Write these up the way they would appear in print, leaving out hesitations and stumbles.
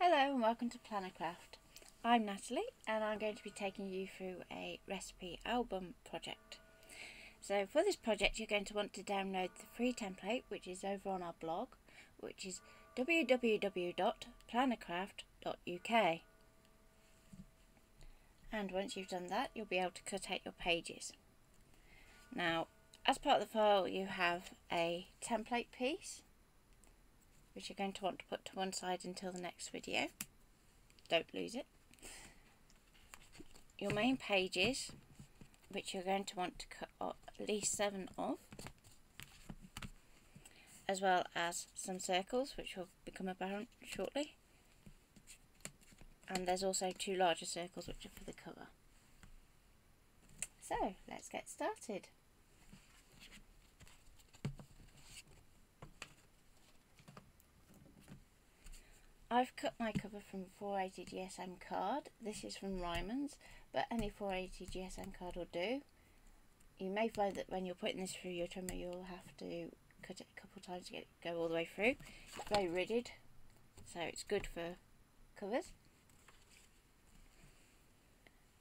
Hello and welcome to PLANNERCRAFT. I'm Natalie and I'm going to be taking you through a recipe album project. So for this project you're going to want to download the free template, which is over on our blog, which is www.plannercraft.uk. And once you've done that you'll be able to cut out your pages. Now as part of the file you have a template piece, which you're going to want to put to one side until the next video. Don't lose it. Your main pages, which you're going to want to cut at least 7 of, as well as some circles, which will become apparent shortly. And there's also 2 larger circles, which are for the cover. So let's get started. I've cut my cover from a 480 GSM card. This is from Ryman's, but any 480 GSM card will do. You may find that when you're putting this through your trimmer you'll have to cut it a couple of times to get it to go all the way through. It's very rigid, so it's good for covers.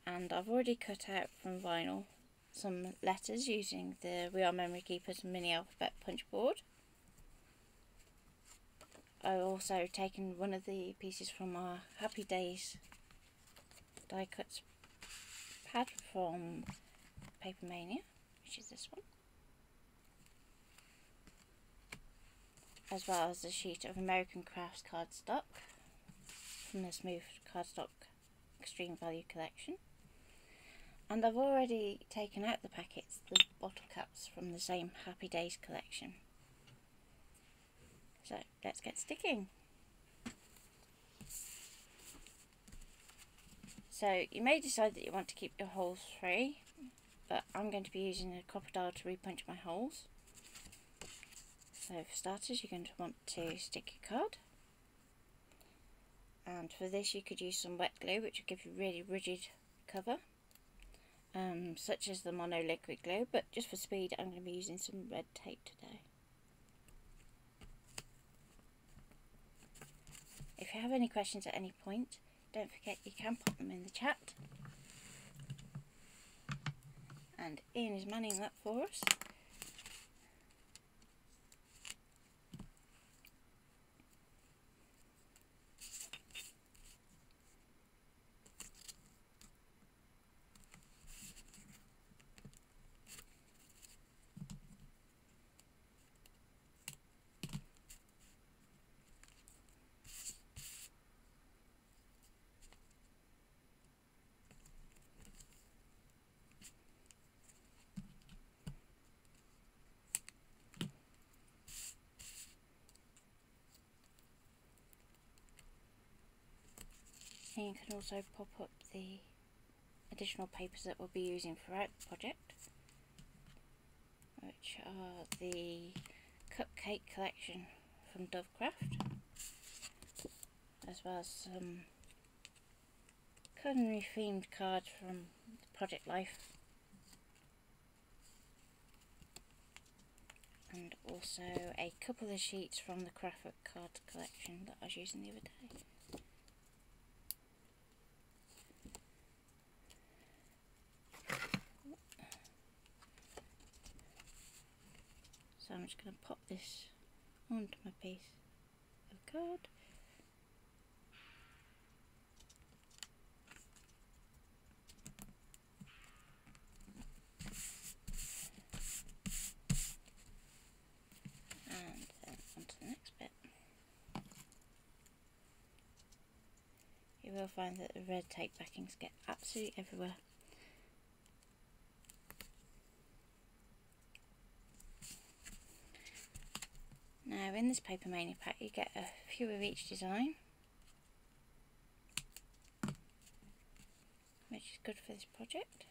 And I've already cut out from vinyl some letters using the We Are Memory Keepers mini alphabet punch board. I've also taken one of the pieces from our Happy Days die cuts pad from Paper Mania, which is this one, as well as a sheet of American Crafts cardstock from the Smooth Cardstock Extreme Value collection. And I've already taken out the packets, the bottle caps from the same Happy Days collection. So let's get sticking. So you may decide that you want to keep your holes free, but I'm going to be using a copper dial to repunch my holes. So for starters you're going to want to stick your card, and for this you could use some wet glue, which will give you really rigid cover, such as the mono liquid glue, but just for speed I'm going to be using some red tape today. If you have any questions at any point, don't forget you can put them in the chat. And Ian is manning that for us. And you can also pop up the additional papers that we'll be using throughout the project, which are the cupcake collection from Dovecraft, as well as some culinary themed cards from Project Life, and also a couple of sheets from the Craftwork cards collection that I was using the other day. So I'm just going to pop this onto my piece of card. And then onto the next bit. You will find that the red tape backings get absolutely everywhere. Now in this Paper Mania pack you get a few of each design, which is good for this project,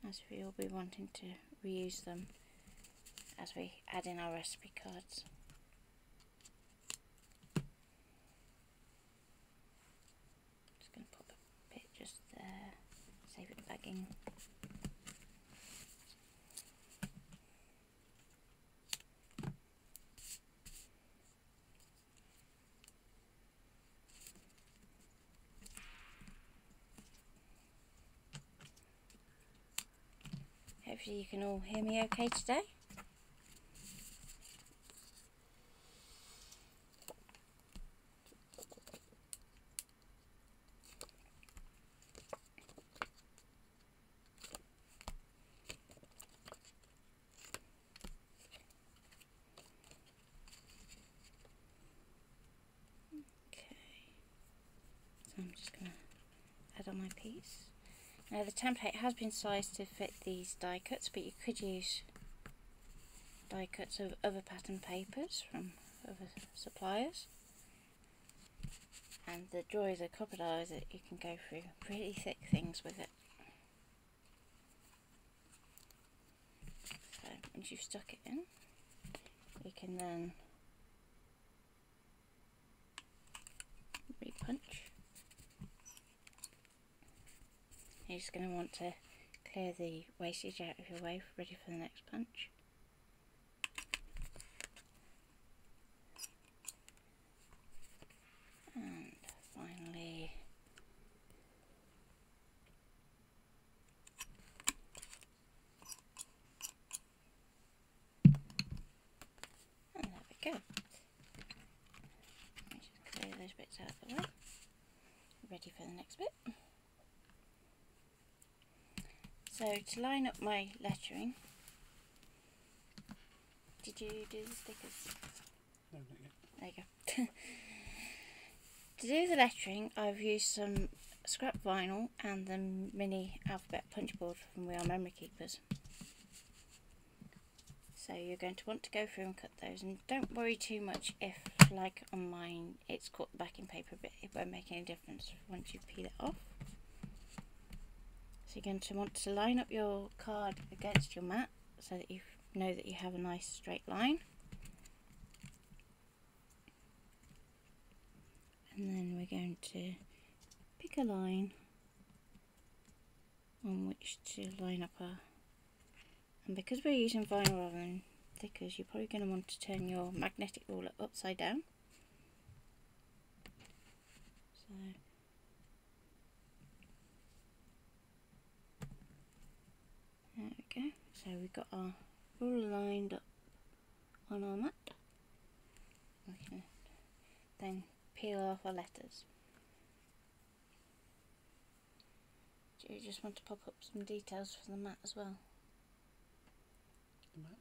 as we will be wanting to reuse them as we add in our recipe cards. Just going to pop a bit just there, save it bagging. hopefully you can all hear me okay today. So I'm just going to add on my piece. Now the template has been sized to fit these die cuts, but you could use die cuts of other pattern papers from other suppliers. And the joy of the crocodile is that you can go through pretty thick things with it. So once you've stuck it in, you can then re-punch. You're just going to want to clear the wastage out of your way, ready for the next punch. And finally, and there we go. Let me just clear those bits out of the way, ready for the next bit. So to line up my lettering, did you do the stickers? No, not yet. There you go. To do the lettering, I've used some scrap vinyl and the mini alphabet punch board from We Are Memory Keepers. So you're going to want to go through and cut those, and don't worry too much if, like on mine, it's caught the backing paper a bit. It won't make any difference once you peel it off. So you're going to want to line up your card against your mat so that you know that you have a nice straight line. And then we're going to pick a line on which to line up our, and because we're using vinyl rather than stickers, you're probably going to want to turn your magnetic ruler upside down. So there we go. So we've got our ruler lined up on our mat. We can then peel off our letters. Do you just want to pop up some details for the mat as well? The mat?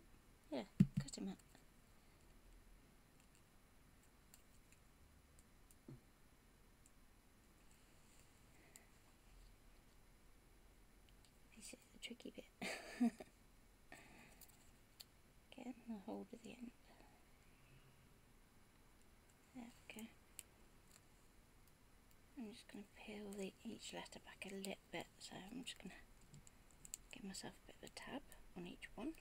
Yeah, cutting mat. This is the tricky bit. Getting the hold of the end. There we go. I'm just going to peel each letter back a little bit, so I'm just going to give myself a bit of a tab on each one.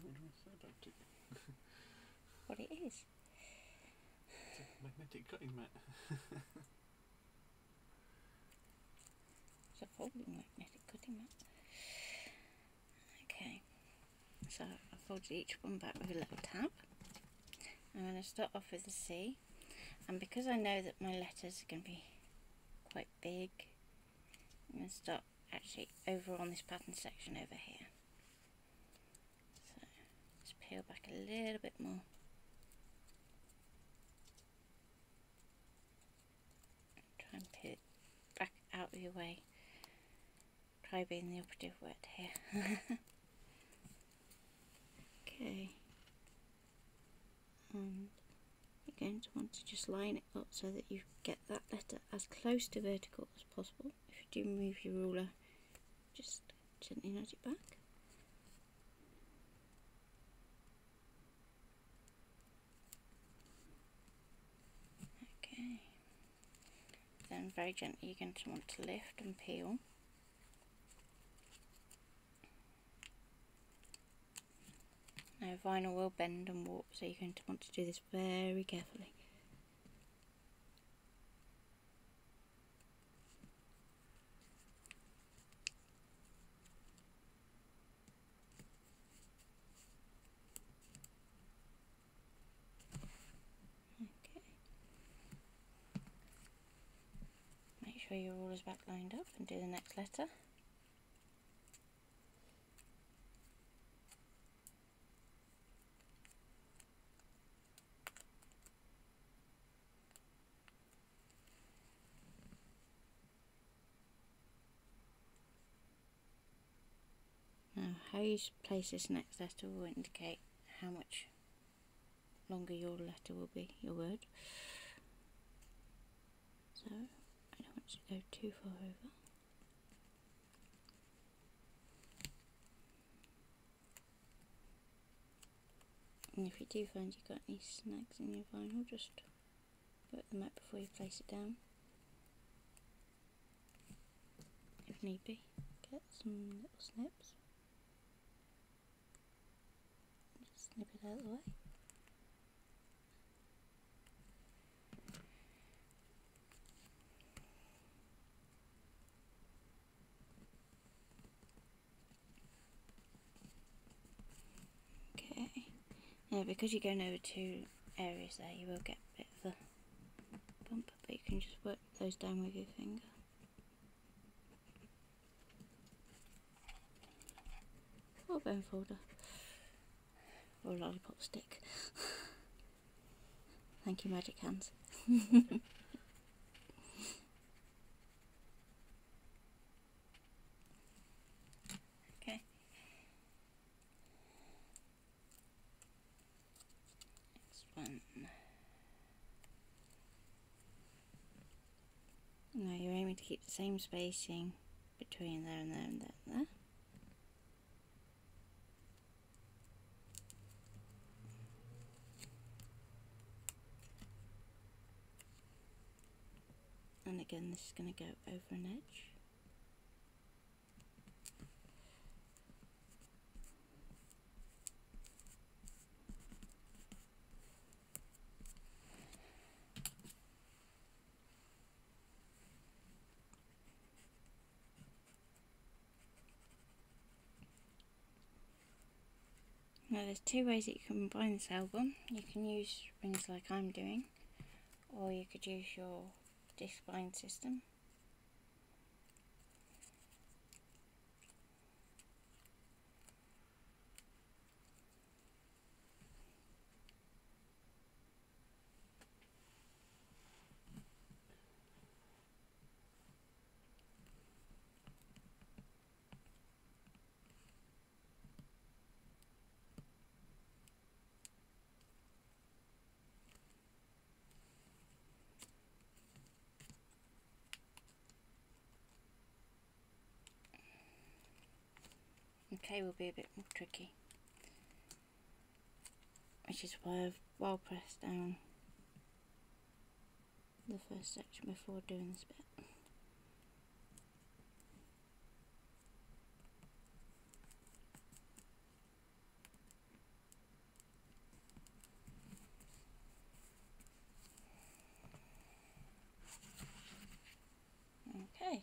What do I say about it? What it is. It's a magnetic cutting mat. It's a folding magnetic cutting mat. Okay, so I've folded each one back with a little tab. I'm going to start off with the C, and because I know that my letters are going to be quite big, I'm going to start actually over on this pattern section over here. So just peel back a little bit more. Try and peel it back out of your way. Try being the operative word here. Okay. And you're going to want to just line it up so that you get that letter as close to vertical as possible. If you do move your ruler, just gently nudge it back. Okay. very gently, you're going to want to lift and peel. Now vinyl will bend and warp, so you're going to want to do this very carefully. Okay. Make sure your ruler's back lined up and do the next letter. Now, how you place this next letter will indicate how much longer your letter will be, your word. So, I don't want to go too far over. And if you do find you've got any snags in your vinyl, just work them out before you place it down. If need be, get some little snips. Just snip it out of the way. Okay. Now, because you're going over two areas there, you will get a bit of a bump, but you can just work those down with your finger. Or bone folder. Or a lollipop stick. Thank you, magic hands. Okay. Next one. Now you're aiming to keep the same spacing between there and there and there and there. And again, this is going to go over an edge. Now there's two ways that you can bind this album. You can use rings like I'm doing, or you could use your disc bind system. Okay, will be a bit more tricky, which is why I've well pressed down the first section before doing this bit. Okay.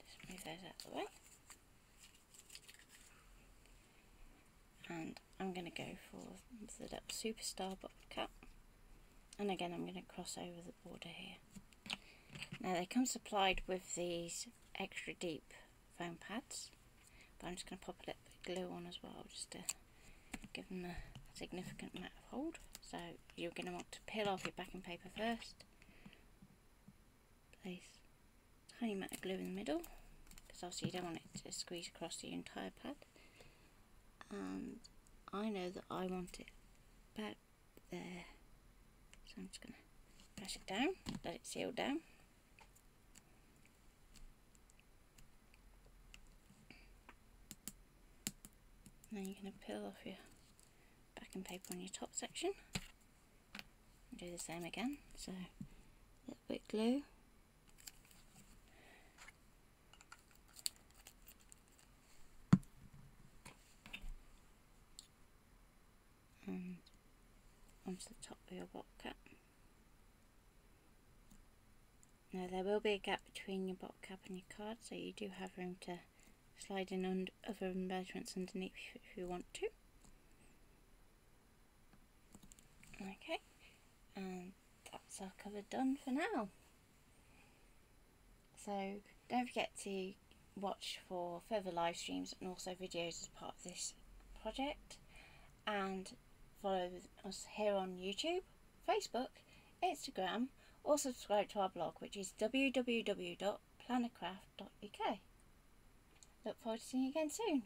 Just move those out of the way. And I'm going to go for the little Superstar bottle cap. And again, I'm going to cross over the border here. Now they come supplied with these extra deep foam pads, but I'm just going to pop a little bit of glue on as well, just to give them a significant amount of hold. So you're going to want to peel off your backing paper first. Place a tiny amount of glue in the middle, because obviously you don't want it to squeeze across the entire pad. And I know that I want it about there, so I'm just going to press it down, let it seal down. And then you're going to peel off your backing paper on your top section. do the same again. So a little bit glue. And onto the top of your bottle cap. Now there will be a gap between your bottle cap and your card, so you do have room to slide in other embellishments underneath if you want to. Okay, and that's our cover done for now. So don't forget to watch for further live streams and also videos as part of this project, and follow us here on YouTube, Facebook, Instagram, or subscribe to our blog, which is www.plannercraft.uk. Look forward to seeing you again soon.